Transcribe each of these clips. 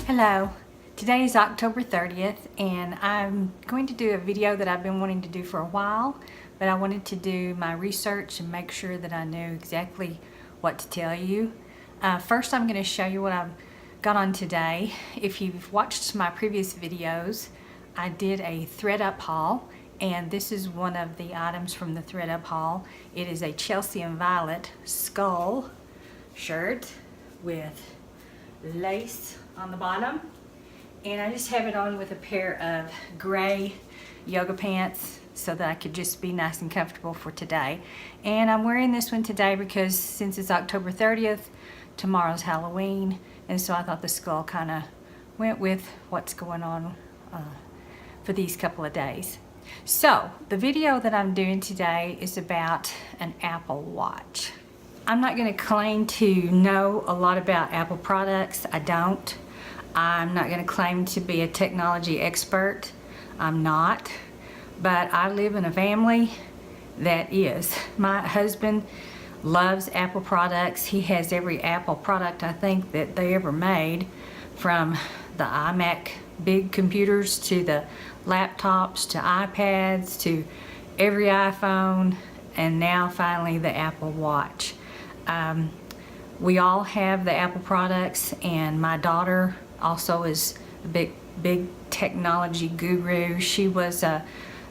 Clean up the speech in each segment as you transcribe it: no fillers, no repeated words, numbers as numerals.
Hello, today is October 30th and I'm going to do a video that I've been wanting to do for a while, but I wanted to do my research and make sure that I knew exactly what to tell you. First, I'm going to show you what I've got on today. If you've watched my previous videos, I did a thread-up haul, and this is one of the items from the thread-up haul. It is a Chelsea and Violet skull shirt with lace on the bottom, and I just have it on with a pair of gray yoga pants so that I could just be nice and comfortable for today. And I'm wearing this one today because since it's October 30th, tomorrow's Halloween, and so I thought the skull kind of went with what's going on for these couple of days. So the video that I'm doing today is about an Apple Watch. I'm not going to claim to know a lot about Apple products. I don't. I'm not going to claim to be a technology expert. I'm not. But I live in a family that is. My husband loves Apple products. He has every Apple product I think that they ever made, from the iMac big computers to the laptops to iPads to every iPhone, and now finally the Apple Watch. We all have the Apple products, and my daughter also is a big technology guru. She was a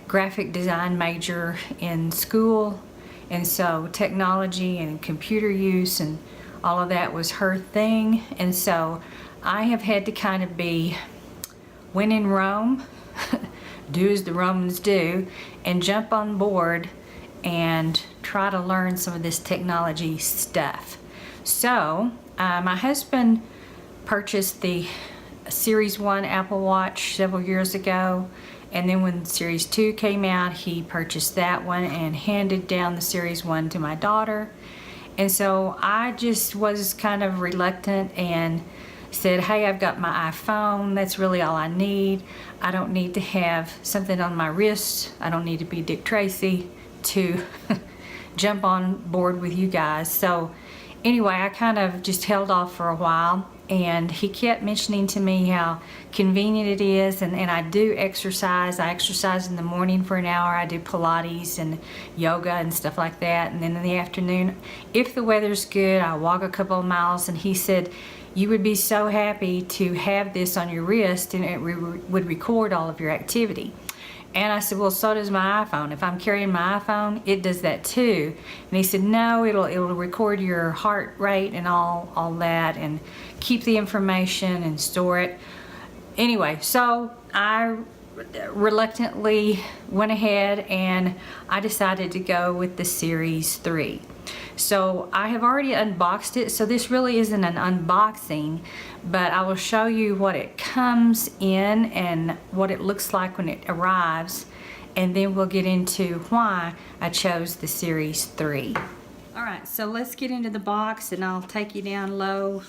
graphic design major in school, and so technology and computer use and all of that was her thing. And so I have had to kind of be when in Rome, do as the Romans do, and jump on board and try to learn some of this technology stuff. So my husband purchased the Series 1 Apple Watch several years ago, and then when Series 2 came out, he purchased that one and handed down the Series 1 to my daughter. And so I just was kind of reluctant and said, hey, I've got my iPhone, that's really all I need. I don't need to have something on my wrist. I don't need to be Dick Tracy to jump on board with you guys. So anyway, I kind of just held off for a while, and he kept mentioning to me how convenient it is, and I do exercise. I exercise in the morning for an hour. I do Pilates and yoga and stuff like that, and then in the afternoon, if the weather's good, I walk a couple of miles. And he said, you would be so happy to have this on your wrist, and it would record all of your activity. And I said, well, so does my iPhone. If I'm carrying my iPhone, it does that too. And he said, no, it'll record your heart rate and all that, and keep the information and store it. Anyway, so I reluctantly went ahead and I decided to go with the Series 3. So I have already unboxed it, so this really isn't an unboxing, but I will show you what it comes in and what it looks like when it arrives, and then we'll get into why I chose the Series 3. Alright, so let's get into the box, and I'll take you down low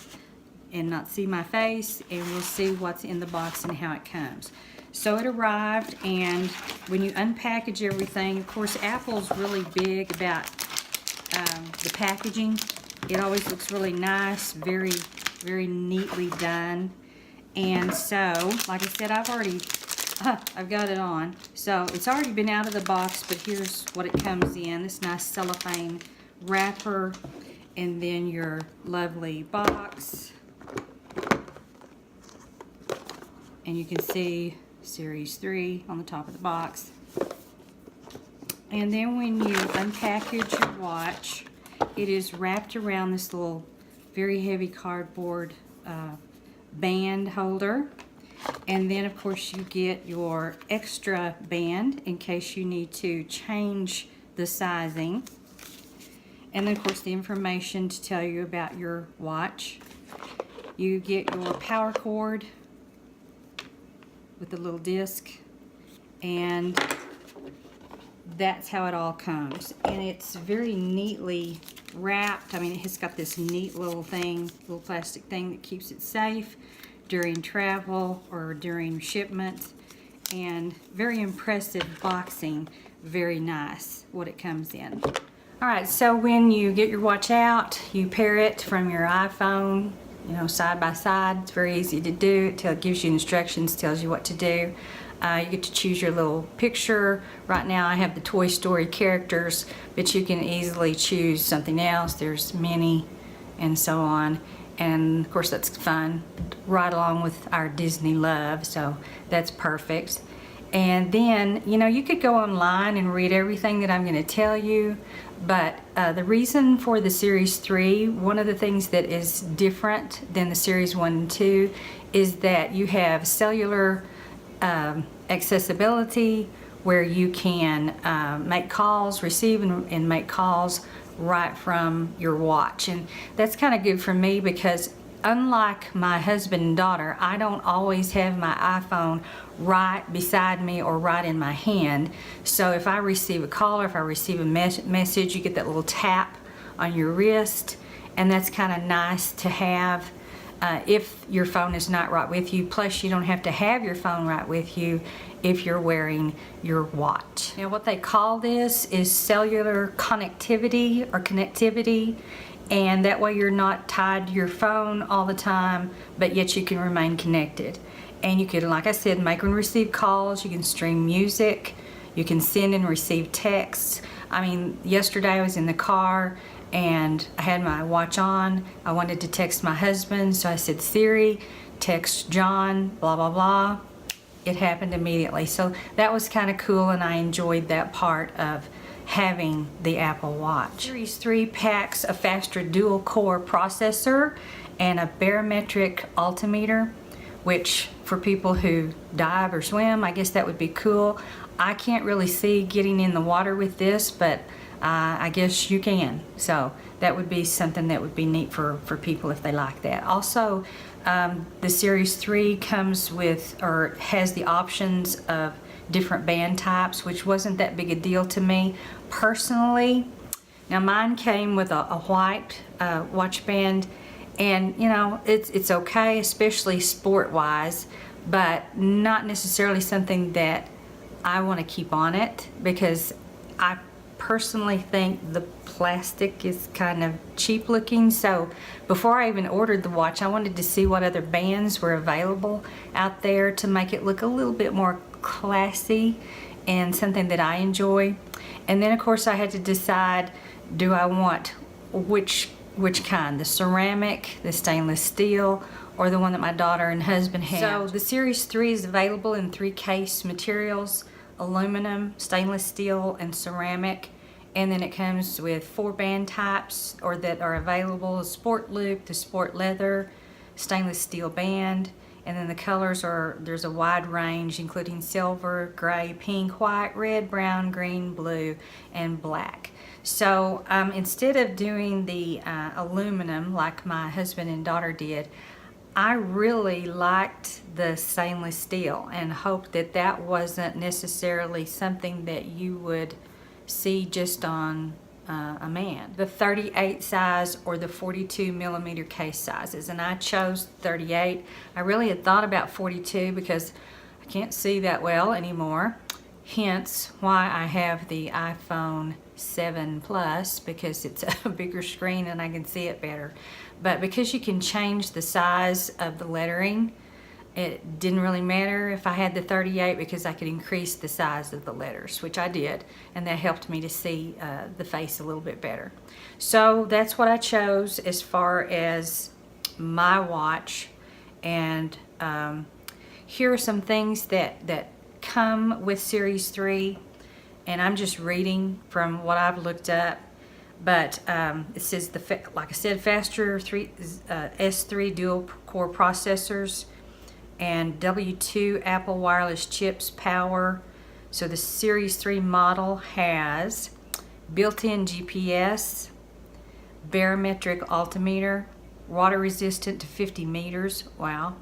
and not see my face, and we'll see what's in the box and how it comes. So it arrived, and when you unpackage everything, of course Apple's really big about the packaging. It always looks really nice, very neatly done. And so, like I said, I've got it on. So it's already been out of the box, but here's what it comes in. This nice cellophane wrapper, and then your lovely box. And you can see Series 3 on the top of the box. And then when you unpackage your watch, it is wrapped around this little very heavy cardboard band holder. And then of course you get your extra band in case you need to change the sizing. And then of course the information to tell you about your watch. You get your power cord with the little disc, and that's how it all comes. And it's very neatly wrapped. I mean, it's got this neat little thing, little plastic thing that keeps it safe during travel or during shipment. And very impressive boxing, very nice what it comes in. Alright, so when you get your watch out, you pair it from your iPhone side by side. It's very easy to do. It gives you instructions, tells you what to do. You get to choose your little picture. Right now I have the Toy Story characters, but you can easily choose something else. There's Minnie and so on. And of course that's fun, right along with our Disney love, so that's perfect. And then, you could go online and read everything that I'm going to tell you, but the reason for the Series 3, one of the things that is different than the Series 1 and 2 is that you have cellular accessibility, where you can make calls, receive and make calls right from your watch. And that's kind of good for me because unlike my husband and daughter, I don't always have my iPhone right beside me or right in my hand. So if I receive a call or if I receive a message, you get that little tap on your wrist, and that's kind of nice to have if your phone is not right with you. Plus, you don't have to have your phone right with you if you're wearing your watch. Now, what they call this is cellular connectivity or connectivity, and that way you're not tied to your phone all the time, but yet you can remain connected. And you can, like I said, make and receive calls, you can stream music, you can send and receive texts. I mean, yesterday I was in the car and I had my watch on. I wanted to text my husband, so I said, Siri, text John, blah, blah, blah. It happened immediately. So that was kind of cool, and I enjoyed that part of having the Apple Watch. Series 3 packs a faster dual-core processor and a barometric altimeter, which for people who dive or swim, I guess that would be cool. I can't really see getting in the water with this, but I guess you can. So that would be something that would be neat for people if they like that. Also, the Series 3 comes with, or has the options of different band types, which wasn't that big a deal to me personally. Now mine came with a white watch band, and it's okay, especially sport-wise, but not necessarily something that I want to keep on it, because I personally think the plastic is kind of cheap looking. So before I even ordered the watch, I wanted to see what other bands were available out there to make it look a little bit more classy and something that I enjoy. And then of course I had to decide, do I want which kind, the ceramic, the stainless steel, or the one that my daughter and husband have. So the Series 3 is available in 3 case materials: aluminum, stainless steel, and ceramic. And then it comes with 4 band types, or that are available: the sport loop, the sport leather, stainless steel band. And then the colors are, there's a wide range, including silver, gray, pink, white, red, brown, green, blue, and black. So instead of doing the aluminum like my husband and daughter did, I really liked the stainless steel and hoped that that wasn't necessarily something that you would see just on a man. The 38 size or the 42 millimeter case sizes, and I chose 38. I really had thought about 42 because I can't see that well anymore, hence why I have the iPhone 7 Plus, because it's a bigger screen and I can see it better. But because you can change the size of the lettering, it didn't really matter if I had the 38, because I could increase the size of the letters, which I did, and that helped me to see the face a little bit better. So that's what I chose as far as my watch. And here are some things that come with Series 3, and I'm just reading from what I've looked up. But it says, like I said, faster S3 dual core processors, and W2 Apple wireless chips power. So the Series 3 model has built-in GPS, barometric altimeter, water resistant to 50 meters, wow,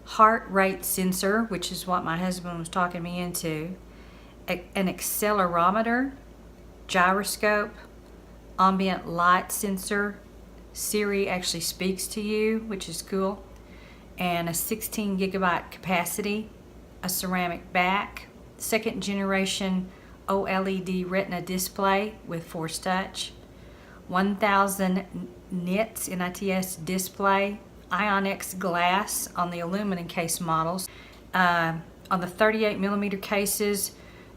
heart rate sensor, which is what my husband was talking me into, an accelerometer, gyroscope, ambient light sensor. Siri actually speaks to you, which is cool. And a 16 gigabyte capacity, a ceramic back, 2nd generation OLED retina display with Force Touch, 1000 nits display, Ionx glass on the aluminum case models. On the 38 millimeter cases,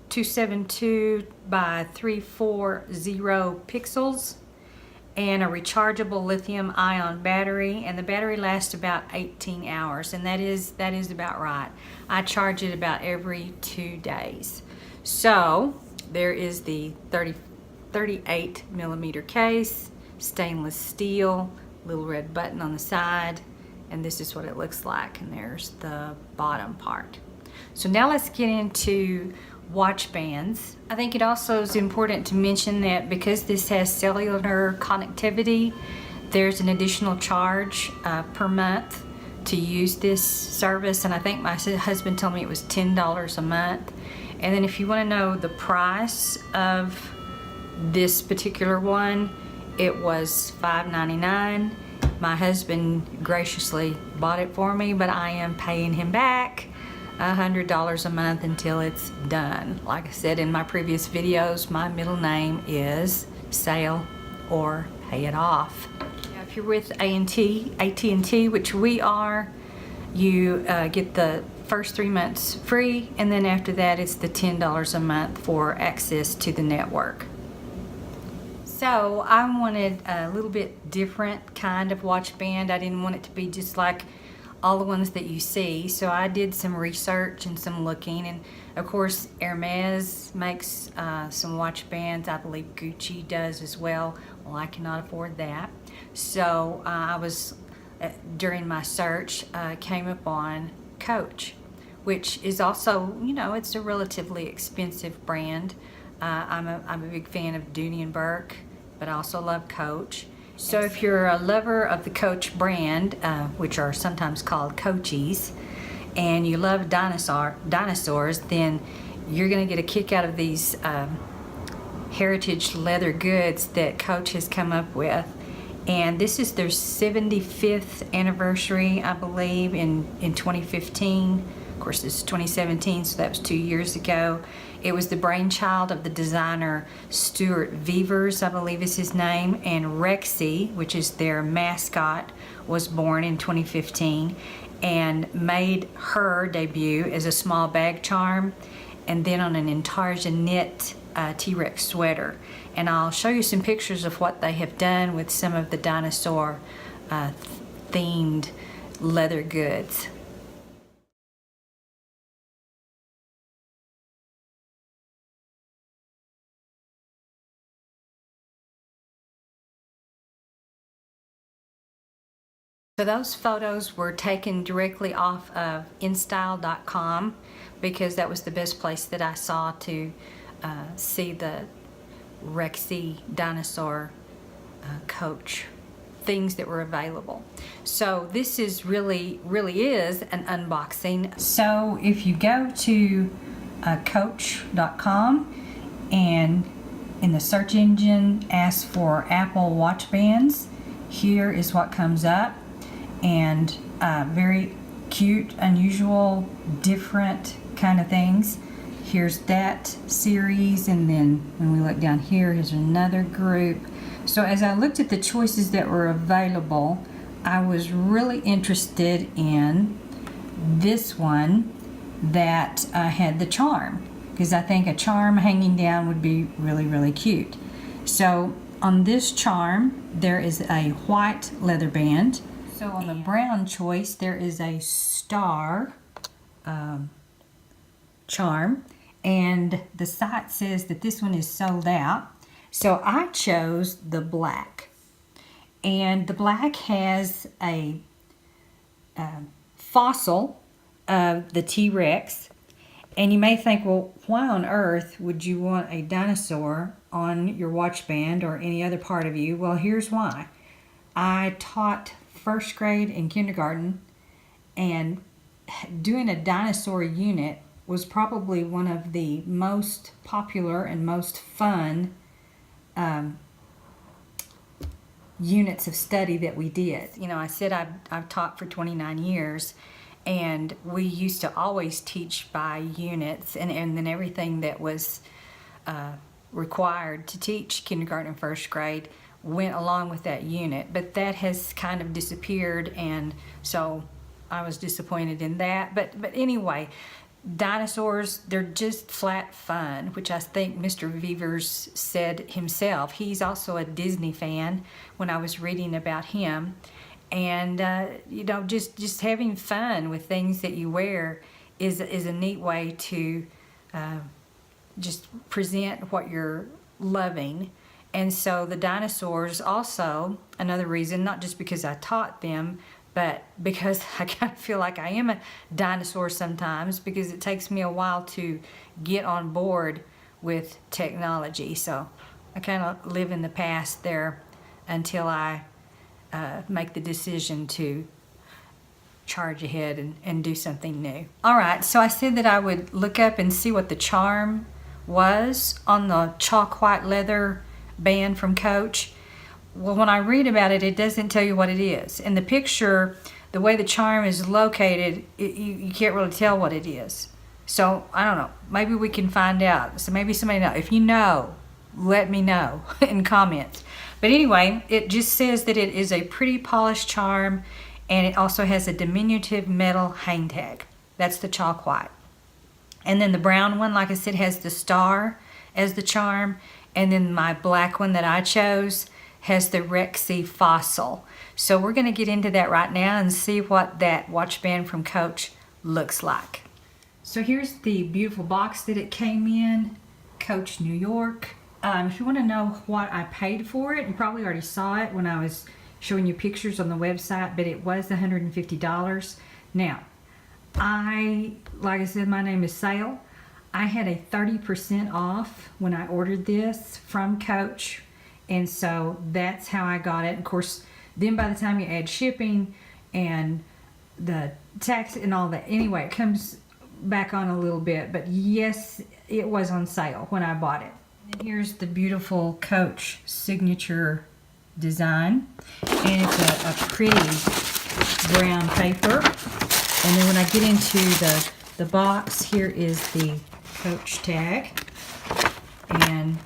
272 by 340 pixels, and a rechargeable lithium ion battery, and the battery lasts about 18 hours, and that is about right. I charge it about every 2 days. So there is the 38 millimeter case, stainless steel, little red button on the side, and this is what it looks like, and there's the bottom part. So now let's get into watch bands. I think it also is important to mention that because this has cellular connectivity, there's an additional charge per month to use this service, and I think my husband told me it was $10 a month. And then if you want to know the price of this particular one, it was $5.99. My husband graciously bought it for me, but I am paying him back $100 a month until it's done. Like I said in my previous videos, my middle name is Sale or Pay It Off. Now, if you're with AT&T, which we are, you get the first 3 months free, and then after that it's the $10 a month for access to the network. So I wanted a little bit different kind of watch band. I didn't want it to be just like all the ones that you see, so I did some research and some looking, and of course Hermes makes some watch bands. I believe Gucci does as well. Well, I cannot afford that, so I was during my search came upon Coach, which is also, you know, it's a relatively expensive brand. I'm a big fan of Dooney and Burke, but I also love Coach. So if you're a lover of the Coach brand, which are sometimes called Coachies, and you love dinosaurs, then you're going to get a kick out of these heritage leather goods that Coach has come up with. And this is their 75th anniversary, I believe, in 2015. Of course, this is 2017, so that was 2 years ago. It was the brainchild of the designer Stuart Vevers, I believe is his name, and Rexy, which is their mascot, was born in 2015 and made her debut as a small bag charm and then on an intarsia knit T-Rex sweater. And I'll show you some pictures of what they have done with some of the dinosaur themed leather goods. So those photos were taken directly off of InStyle.com because that was the best place that I saw to see the Rexy dinosaur Coach things that were available. So this is really is an unboxing. So if you go to Coach.com and in the search engine ask for Apple watch bands, here is what comes up. And very cute, unusual, different kind of things. Here's that series, and then when we look down here, here's another group. So as I looked at the choices that were available, I was really interested in this one that had the charm, because I think a charm hanging down would be really cute. So on this charm, there is a white leather band. So on the brown choice, there is a star charm, and the site says that this one is sold out. So I chose the black, and the black has a fossil of the T-Rex, and you may think, well, why on earth would you want a dinosaur on your watch band or any other part of you? Well, here's why. I taught first grade and kindergarten, and doing a dinosaur unit was probably one of the most popular and most fun units of study that we did. You know, I said I've taught for 29 years, and we used to always teach by units, and then everything that was required to teach kindergarten and first grade went along with that unit, but that has kind of disappeared, and so I was disappointed in that. But anyway, Dinosaurs, they're just flat fun, which I think Mr. Vevers said himself. He's also a Disney fan when I was reading about him. And, you know, just having fun with things that you wear is a neat way to just present what you're loving. And so the Dinosaurs also, another reason, not just because I taught them, but because I kind of feel like I am a dinosaur sometimes, because it takes me a while to get on board with technology. So I kind of live in the past there until I make the decision to charge ahead and do something new. All right, so I said that I would look up and see what the charm was on the chalk white leather band from Coach. Well, when I read about it, it doesn't tell you what it is. In the picture, the way the charm is located, you can't really tell what it is. So, I don't know. Maybe we can find out. So maybe somebody knows. If you know, let me know in comments. But anyway, it just says that it is a pretty polished charm, and it also has a diminutive metal hang tag. That's the chalk white. And then the brown one, like I said, has the star as the charm. And then my black one that I chose has the Rexy fossil. So we're going to get into that right now and see what that watch band from Coach looks like. So here's the beautiful box that it came in, Coach New York. If you want to know what I paid for it, you probably already saw it when I was showing you pictures on the website, but it was $150. Now, like I said, my name is Sale. I had a 30% off when I ordered this from Coach, and so that's how I got it. Of course, then by the time you add shipping and the tax and all that, anyway, it comes back on a little bit. But yes, it was on sale when I bought it. And here's the beautiful Coach signature design, and it's a pretty brown paper. And then when I get into the box, here is the Coach tag, and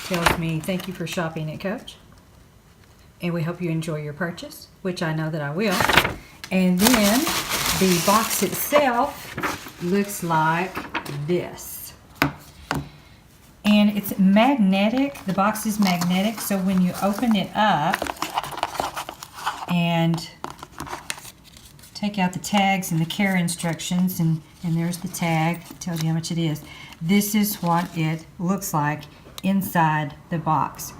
tells me thank you for shopping at Coach, and we hope you enjoy your purchase, which I know that I will. And then the box itself looks like this, and it's magnetic. The box is magnetic, so when you open it up and take out the tags and the care instructions, and there's the tag, it tells you how much it is. This is what it looks like inside the box.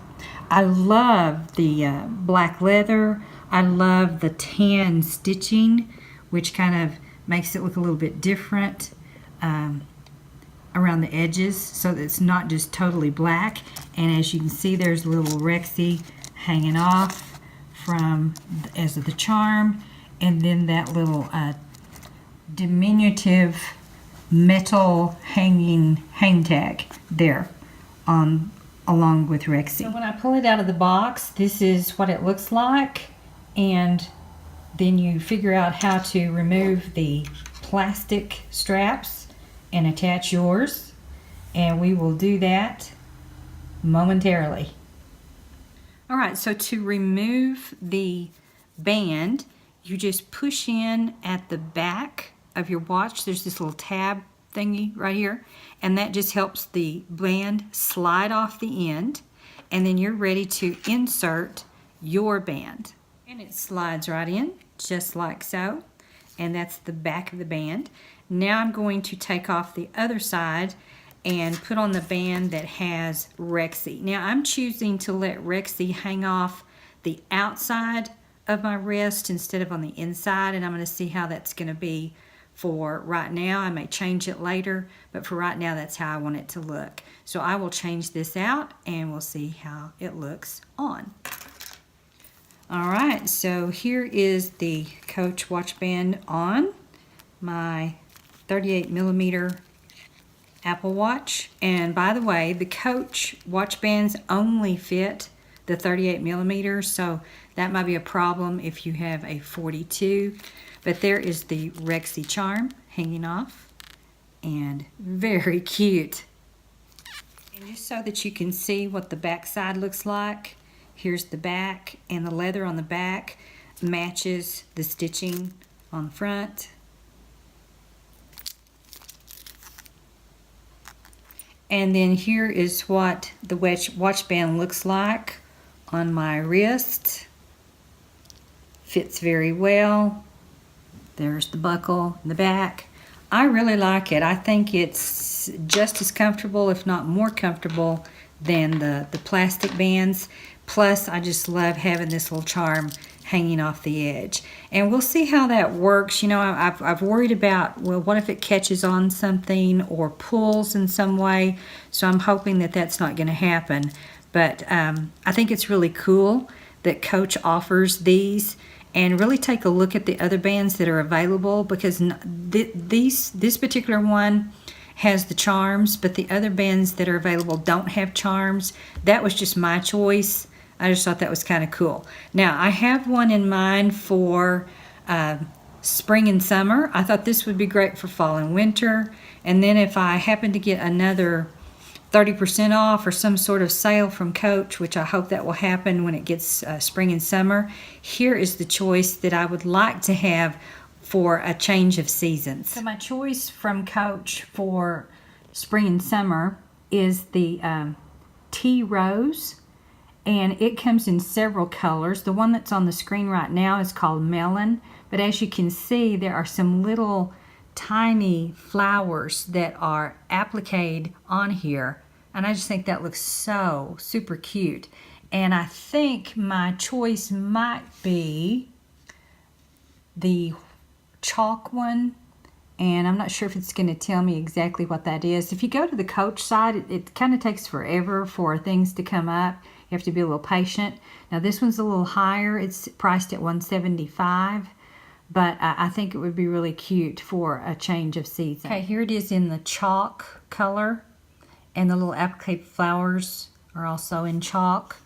I love the black leather. I love the tan stitching, which kind of makes it look a little bit different around the edges, so that it's not just totally black. And as you can see, there's a little Rexy hanging off from as the charm, and then that little diminutive metal hang tag there along with Rexy. So when I pull it out of the box, this is what it looks like, and then you figure out how to remove the plastic straps and attach yours, and we will do that momentarily. All right, so to remove the band, you just push in at the back of your watch. There's this little tab thingy right here, and that just helps the band slide off the end, and then you're ready to insert your band. And it slides right in, just like so, and that's the back of the band. Now I'm going to take off the other side and put on the band that has Rexy. Now I'm choosing to let Rexy hang off the outside of my wrist instead of on the inside, and I'm going to see how that's going to be for right now. I may change it later, but for right now, that's how I want it to look. So I will change this out, and we'll see how it looks on. All right, so here is the Coach watch band on my 38mm Apple Watch. And by the way, the Coach watch bands only fit the 38mm, so that might be a problem if you have a 42. But there is the Rexy charm hanging off, and very cute. And just so that you can see what the back side looks like, Here's the back, and the leather on the back matches the stitching on the front. And then here is what the watch band looks like on my wrist. Fits very well. There's the buckle in the back. I really like it. I think it's just as comfortable, if not more comfortable, than the plastic bands. Plus, I just love having this little charm hanging off the edge. And we'll see how that works. You know, I've worried about, well, what if it catches on something or pulls in some way? So I'm hoping that that's not going to happen. But I think it's really cool that Coach offers these. And really take a look at the other bands that are available, because this particular one has the charms, but the other bands that are available don't have charms. That was just my choice. I just thought that was kind of cool. Now, I have one in mind for spring and summer. I thought this would be great for fall and winter. And then if I happen to get another 30% off or some sort of sale from Coach, which I hope that will happen when it gets spring and summer, here is the choice that I would like to have for a change of seasons. So my choice from Coach for spring and summer is the tea rose, and it comes in several colors. The one that's on the screen right now is called melon, but as you can see, there are some little tiny flowers that are appliqued on here, and I just think that looks so super cute. And I think my choice might be the chalk one, and I'm not sure if it's going to tell me exactly what that is. If you go to the Coach side, it kind of takes forever for things to come up. You have to be a little patient. Now this one's a little higher. It's priced at $175. But I think it would be really cute for a change of season. Okay, here it is in the chalk color. And the little applique flowers are also in chalk.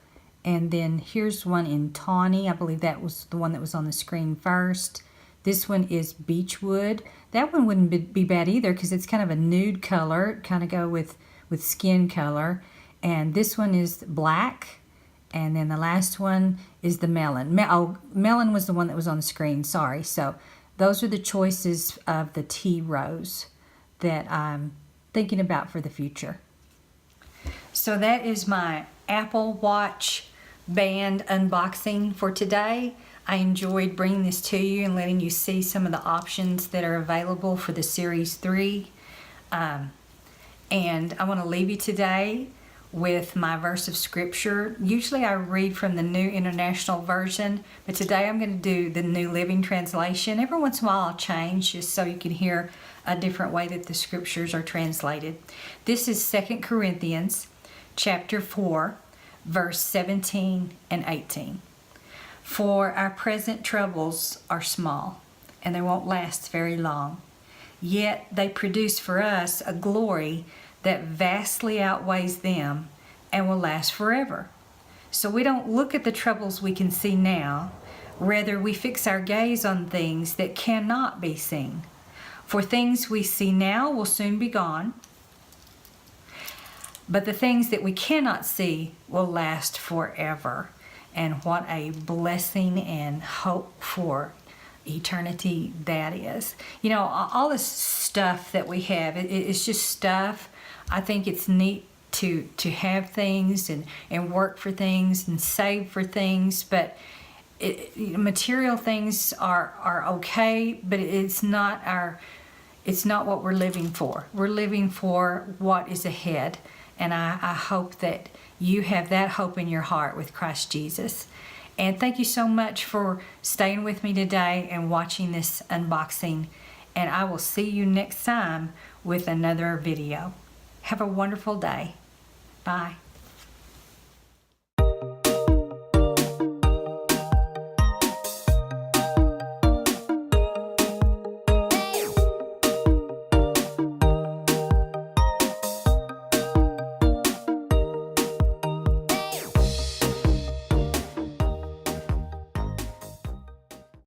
And then here's one in tawny. I believe that was the one that was on the screen first. This one is beechwood. That one wouldn't be bad either, because it's kind of a nude color. It kind of go with skin color. And this one is black. And then the last one is the melon. Melon was the one that was on the screen, sorry. So those are the choices of the tea rose that I'm thinking about for the future. So that is my Apple Watch band unboxing for today. I enjoyed bringing this to you and letting you see some of the options that are available for the Series 3. And I want to leave you today with my verse of scripture. Usually I read from the New International Version, but today I'm going to do the New Living Translation. Every once in a while I'll change just so you can hear a different way that the scriptures are translated. This is 2 Corinthians chapter 4, verse 17 and 18. For our present troubles are small, and they won't last very long. Yet they produce for us a glory that vastly outweighs them and will last forever. So we don't look at the troubles we can see now. Rather, we fix our gaze on things that cannot be seen. For things we see now will soon be gone, but the things that we cannot see will last forever. And what a blessing and hope for eternity that is. You know, all this stuff that we have, it's just stuff. I think it's neat to have things and work for things and save for things, but material things are okay, but it's not what we're living for. We're living for what is ahead, and I hope that you have that hope in your heart with Christ Jesus. And thank you so much for staying with me today and watching this unboxing, and I will see you next time with another video. Have a wonderful day. Bye.